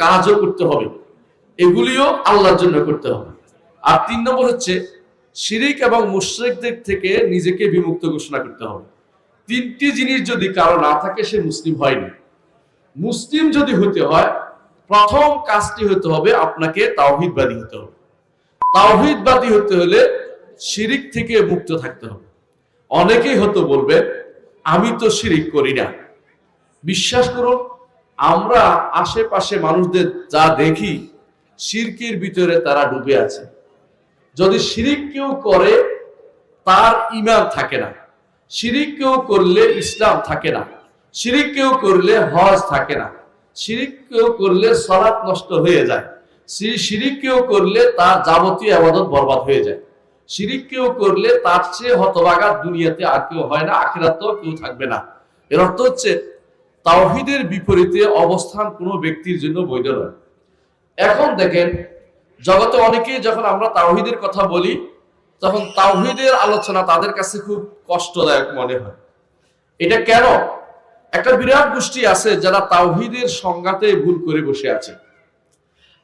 কাজও করতে হবে, এগুলিও আল্লাহর জন্য করতে হবে। আর 3 নম্বর হচ্ছে শিরিক এবং মুশরিকদের থেকে নিজেকে বিমুক্ত ঘোষণা করতে হবে। 3টি জিনিস যদি কারো না থাকে সে মুসলিম হয়নি। মুসলিম যদি হতে হয় প্রথম কাজটি হতে হবে আপনাকে তাওহীদবাদী হতে হবে। তাওহীদবাদী হতে হলে শিরিক থেকে মুক্ত থাকতে হবে। অনেকেই হয়তো বলবে আমি তো শিরিক করি না। বিশ্বাস করুন, আমরা আশেপাশে মানুষদের যা দেখি শিরকের ভিতরে তারা ডুবে আছে। যদি শিরিক কেউ করে তার ঈমান থাকে না, শিরিক কেউ করলে ইসলাম থাকে না, শিরিক কেউ করলে হজ থাকে না, শিরিক কেউ করলে সালাত নষ্ট হয়ে যায়, শিরিক কেউ করলে তার যাবতীয় ইবাদত বরবাদ হয়ে যায়, শিরিক কেউ করলে তার চেয়ে হতভাগা দুনিয়াতে আর কেউ হয় না, আখিরাতেও কেউ থাকবে না। এর অর্থ হচ্ছে তাওহীদের বিপরীতে অবস্থান কোনো ব্যক্তির জন্য বৈধ নয়। এখন দেখেন, জগতে অনেকেই যখন আমরা তাওহীদের কথা বলি তখন তাওহীদের আলোচনা তাদের কাছে খুব কষ্টদায়ক মনে হয়। এটা কেন? একটা বিরাট গোষ্ঠী আছে যারা তাওহীদের সংজ্ঞাতে ভুল করে বসে আছে।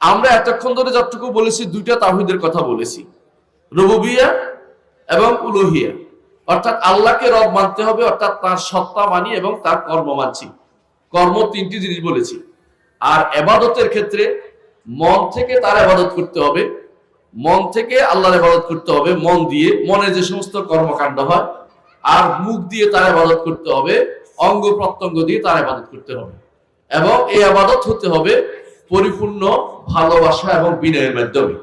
আমরা এতক্ষণ ধরে যতটুকু বলেছি 2টা তাওহীদের কথা বলেছি, রুবুবিয়্যাহ এবং উলুহিয়্যাহ। অর্থাৎ আল্লাহকে রব মানতে হবে, অর্থাৎ তার সত্তা মানি এবং তার কর্ম মানছি। কর্ম 3টি জিনিস বলেছি। আর ইবাদতের ক্ষেত্রে মন থেকে তার ইবাদত করতে হবে, মন থেকে আল্লাহর ইবাদত করতে হবে, মন দিয়ে, মনে যে সমস্ত কর্মকাণ্ড হয়। আর মুখ দিয়ে তার ইবাদত করতে হবে, অঙ্গ প্রত্যঙ্গ দিয়ে তার ইবাদত করতে হবে। এবং এই ইবাদত হতে হবে পরিপূর্ণ ভালোবাসা এবং বিনয়ের মাধ্যমে।